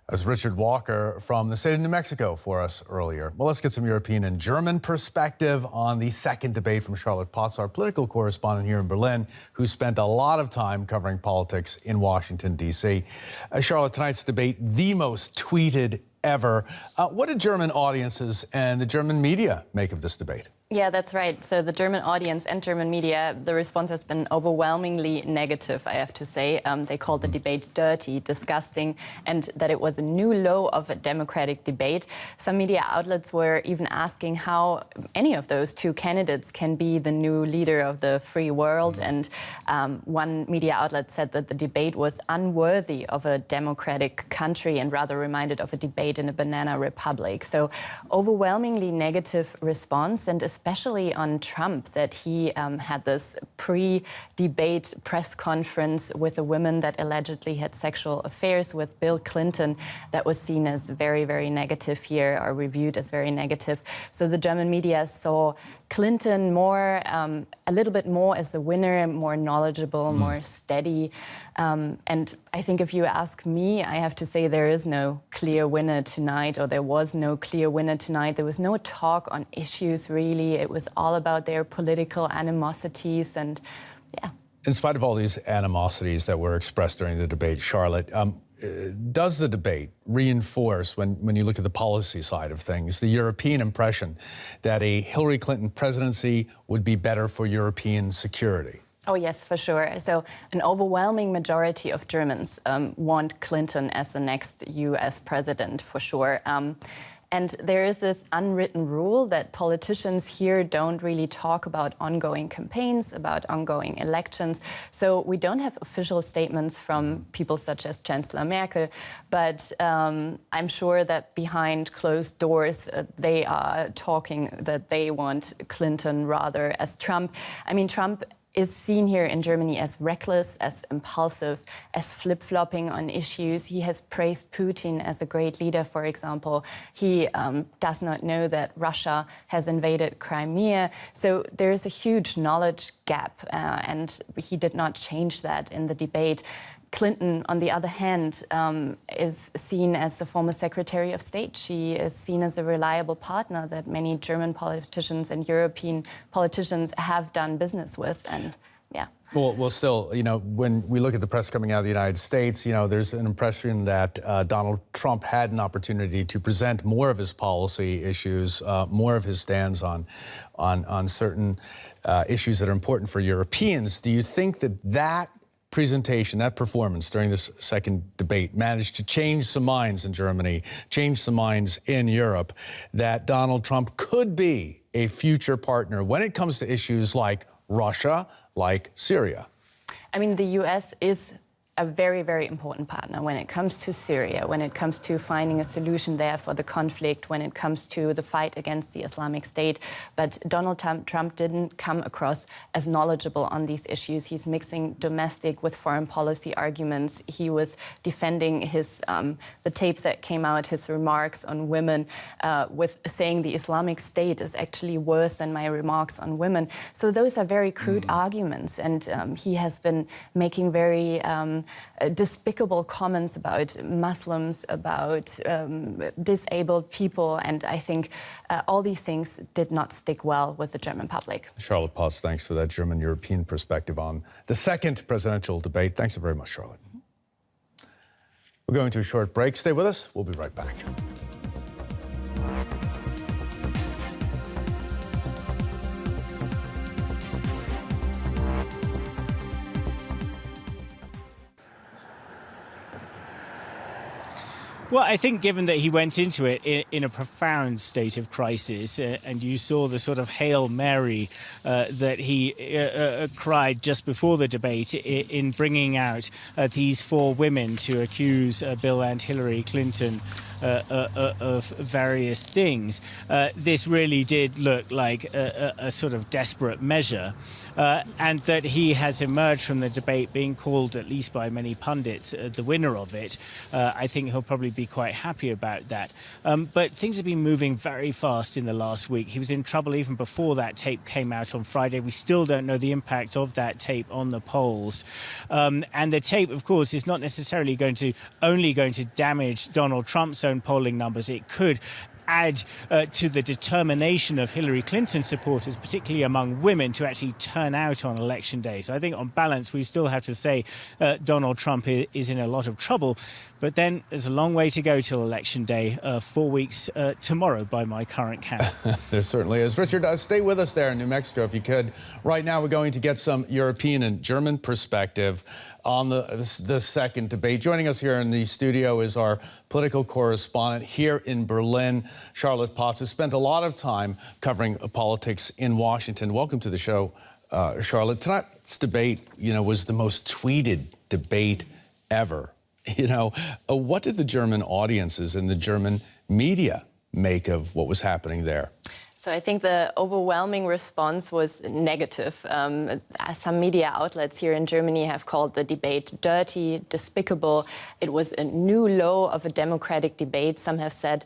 As Richard Walker from the state of New Mexico for us earlier. Well, let's get some European and German perspective on the second debate from Charlotte Potts, our political correspondent here in Berlin, who spent a lot of time covering politics in Washington, D.C. Charlotte, tonight's debate, the most tweeted ever. What did German audiences and the German media make of this debate? Yeah, that's right. So the German audience and German media, the response has been overwhelmingly negative, I have to say. They called the debate dirty, disgusting, and that it was a new low of a democratic debate. Some media outlets were even asking how any of those two candidates can be the new leader of the free world. And one media outlet said that the debate was unworthy of a democratic country and rather reminded of a debate in a banana republic. So overwhelmingly negative response, and especially on Trump, that he had this pre-debate press conference with a woman that allegedly had sexual affairs with Bill Clinton. That was seen as very, very negative here, or reviewed as very negative. So the German media saw Clinton a little bit more as a winner, more knowledgeable, more steady. And I think if you ask me, I have to say there is no clear winner tonight, or there was no clear winner tonight. There was no talk on issues, really. It was all about their political animosities, and yeah. In spite of all these animosities that were expressed during the debate, Charlotte, does the debate reinforce, when you look at the policy side of things, the European impression that a Hillary Clinton presidency would be better for European security? Oh, yes, for sure. So an overwhelming majority of Germans want Clinton as the next US president, for sure. And there is this unwritten rule that politicians here don't really talk about ongoing campaigns, about ongoing elections. So we don't have official statements from people such as Chancellor Merkel, but I'm sure that behind closed doors, they are talking that they want Clinton rather as Trump. I mean, Trump is seen here in Germany as reckless, as impulsive, as flip-flopping on issues. He has praised Putin as a great leader, for example. He does not know that Russia has invaded Crimea. So there is a huge knowledge gap, and he did not change that in the debate. Clinton, on the other hand, is seen as the former Secretary of State. She is seen as a reliable partner that many German politicians and European politicians have done business with, and yeah. Well, still, when we look at the press coming out of the United States, there's an impression that Donald Trump had an opportunity to present more of his policy issues, more of his stands on certain issues that are important for Europeans. Do you think that presentation, that performance during this second debate managed to change some minds in Germany, change some minds in Europe, that Donald Trump could be a future partner when it comes to issues like Russia, like Syria? I mean, the US is a very, very important partner when it comes to Syria, when it comes to finding a solution there for the conflict, when it comes to the fight against the Islamic State. But Donald Trump didn't come across as knowledgeable on these issues. He's mixing domestic with foreign policy arguments. He was defending the tapes that came out, his remarks on women, with saying the Islamic State is actually worse than my remarks on women. So those are very crude arguments, and he has been making very despicable comments about Muslims, about disabled people, and I think all these things did not stick well with the German public. Charlotte Potts, thanks for that German-European perspective on the second presidential debate. Thanks so very much, Charlotte. We're going to a short break. Stay with us. We'll be right back. Well, I think given that he went into it in a profound state of crisis, and you saw the sort of Hail Mary that he cried just before the debate in bringing out these four women to accuse Bill and Hillary Clinton of various things. This really did look like a sort of desperate measure, and that he has emerged from the debate being called, at least by many pundits, the winner of it. I think he'll probably be quite happy about that. But things have been moving very fast in the last week. He was in trouble even before that tape came out on Friday. We still don't know the impact of that tape on the polls. And the tape, of course, is not necessarily only going to damage Donald Trump's own polling numbers. It could add to the determination of Hillary Clinton supporters, particularly among women, to actually turn out on election day. So I think on balance, we still have to say Donald Trump is in a lot of trouble. But then there's a long way to go till election day, 4 weeks tomorrow by my current count. There certainly is. Richard, stay with us there in New Mexico if you could. Right now, we're going to get some European and German perspective on the second debate. Joining us here in the studio is our political correspondent here in Berlin, Charlotte Potts, who spent a lot of time covering politics in Washington. Welcome to the show, Charlotte. Tonight's debate, was the most tweeted debate ever. What did the German audiences and the German media make of what was happening there? So I think the overwhelming response was negative. Some media outlets here in Germany have called the debate dirty, despicable. It was a new low of a democratic debate. Some have said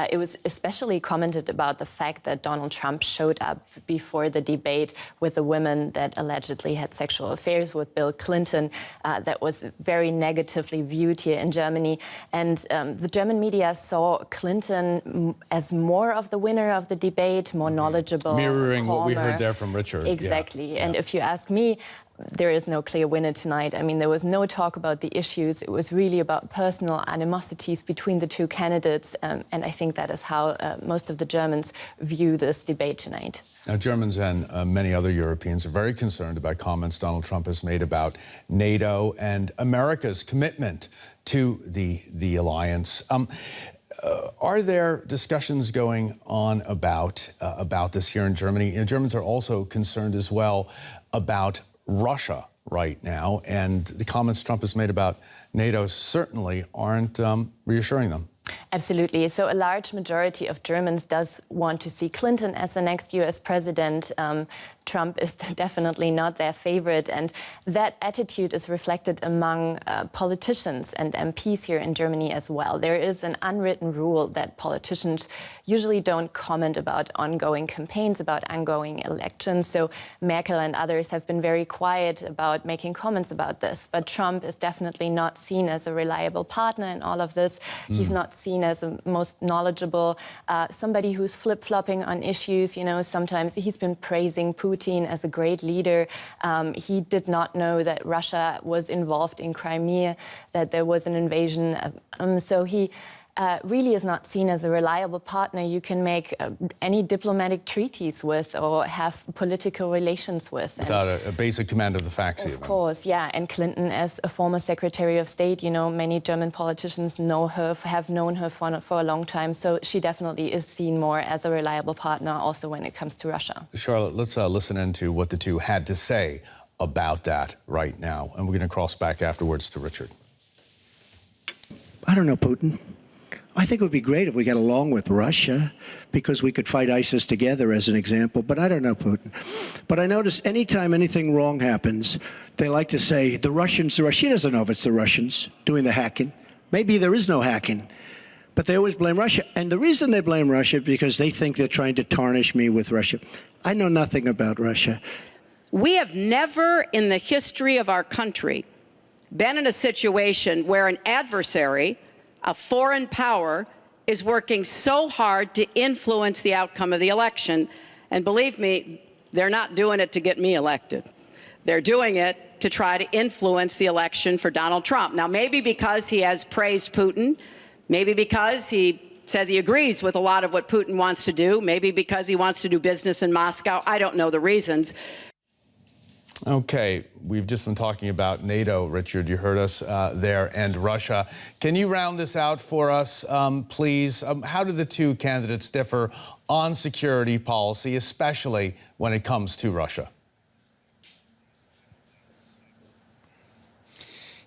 it was especially commented about the fact that Donald Trump showed up before the debate with a woman that allegedly had sexual affairs with Bill Clinton. That was very negatively viewed here in Germany. And the German media saw Clinton as more of the winner of the debate, more knowledgeable, mirroring calmer. What we heard there from Richard. Exactly. Yeah. And if you ask me, there is no clear winner tonight. I mean, there was no talk about the issues. It was really about personal animosities between the two candidates. And I think that is how most of the Germans view this debate tonight. Now, Germans and many other Europeans are very concerned about comments Donald Trump has made about NATO and America's commitment to the alliance. Are there discussions going on about this here in Germany? Germans are also concerned as well about Russia right now, and the comments Trump has made about NATO certainly aren't reassuring them. Absolutely. So a large majority of Germans does want to see Clinton as the next US president. Trump is definitely not their favorite. And that attitude is reflected among politicians and MPs here in Germany as well. There is an unwritten rule that politicians usually don't comment about ongoing campaigns, about ongoing elections. So Merkel and others have been very quiet about making comments about this. But Trump is definitely not seen as a reliable partner in all of this. He's not seen as the most knowledgeable, somebody who's flip-flopping on issues. Sometimes he's been praising Putin as a great leader. He did not know that Russia was involved in Crimea, that there was an invasion. So he really is not seen as a reliable partner you can make any diplomatic treaties with or have political relations with. Without a basic command of the facts, even. Of course, yeah. And Clinton, as a former Secretary of State, many German politicians know her, have known her for a long time. So she definitely is seen more as a reliable partner also when it comes to Russia. Charlotte, let's listen into what the two had to say about that right now. And we're going to cross back afterwards to Richard. I don't know, Putin. I think it would be great if we got along with Russia because we could fight ISIS together, as an example. But I don't know, Putin. But I notice anytime anything wrong happens, they like to say, the Russians. She doesn't know if it's the Russians doing the hacking. Maybe there is no hacking. But they always blame Russia. And the reason they blame Russia is because they think they're trying to tarnish me with Russia. I know nothing about Russia. We have never in the history of our country been in a situation where an adversary, a foreign power, is working so hard to influence the outcome of the election. And believe me, they're not doing it to get me elected. They're doing it to try to influence the election for Donald Trump. Now, maybe because he has praised Putin, maybe because he says he agrees with a lot of what Putin wants to do, maybe because he wants to do business in Moscow. I don't know the reasons. Okay, we've just been talking about NATO, Richard. You heard us there, and Russia. Can you round this out for us, please? How do the two candidates differ on security policy, especially when it comes to Russia?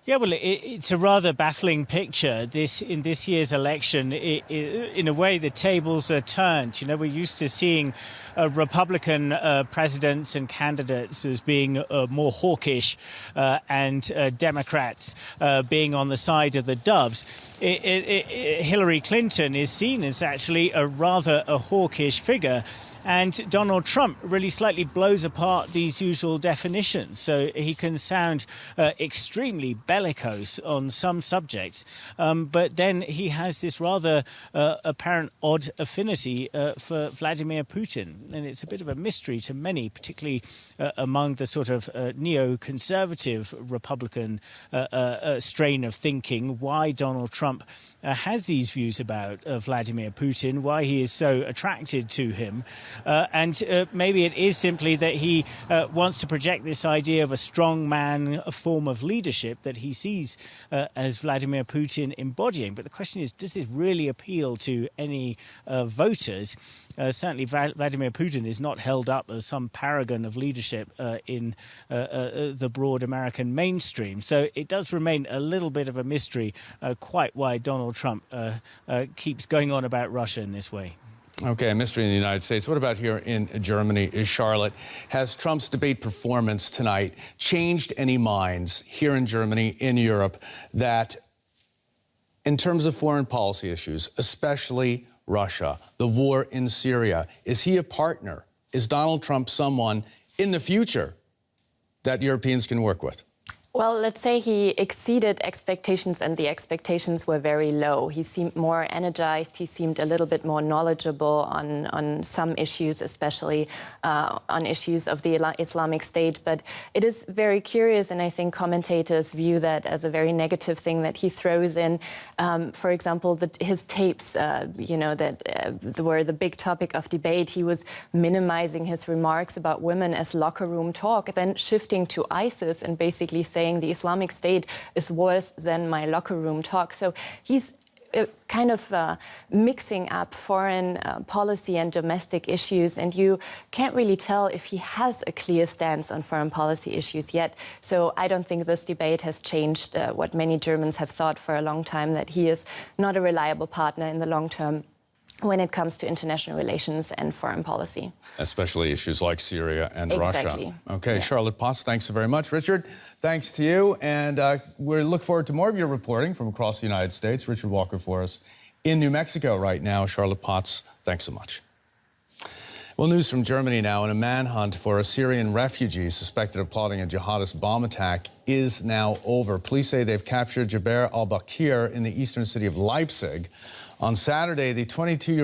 Yeah, well, it's a rather baffling picture. In this year's election, in a way, the tables are turned. You know, we're used to seeing Republican presidents and candidates as being more hawkish and Democrats being on the side of the doves. Hillary Clinton is seen as actually a rather hawkish figure. And Donald Trump really slightly blows apart these usual definitions. So he can sound extremely bellicose on some subjects, but then he has this rather apparent odd affinity for Vladimir Putin. And it's a bit of a mystery to many, particularly among the sort of neoconservative Republican strain of thinking, why Donald Trump has these views about Vladimir Putin, why he is so attracted to him. And maybe it is simply that he wants to project this idea of a strong man, a form of leadership that he sees as Vladimir Putin embodying. But the question is, does this really appeal to any voters? Certainly, Vladimir Putin is not held up as some paragon of leadership in the broad American mainstream. So it does remain a little bit of a mystery quite why Donald Trump keeps going on about Russia in this way. Okay, a mystery in the United States. What about here in Germany? Charlotte, has Trump's debate performance tonight changed any minds here in Germany, in Europe, that in terms of foreign policy issues, especially Russia, the war in Syria, is he a partner? Is Donald Trump someone in the future that Europeans can work with? Well, let's say he exceeded expectations and the expectations were very low. He seemed more energized. He seemed a little bit more knowledgeable on some issues, especially on issues of the Islamic State. But it is very curious, and I think commentators view that as a very negative thing that he throws in. For example, his tapes, that were the big topic of debate. He was minimizing his remarks about women as locker room talk, then shifting to ISIS and basically saying the Islamic State is worse than my locker room talk. So he's kind of mixing up foreign policy and domestic issues, and you can't really tell if he has a clear stance on foreign policy issues yet. So I don't think this debate has changed what many Germans have thought for a long time, that he is not a reliable partner in the long term when it comes to international relations and foreign policy. Especially issues like Syria and Exactly. Russia. Okay, Yeah. Charlotte Potts, thanks so very much. Richard, thanks to you. And we look forward to more of your reporting from across the United States. Richard Walker for us in New Mexico right now. Charlotte Potts, thanks so much. Well, news from Germany now. And a manhunt for a Syrian refugee suspected of plotting a jihadist bomb attack is now over. Police say they've captured Jaber al-Bakir in the eastern city of Leipzig. On Saturday, the 22-year-old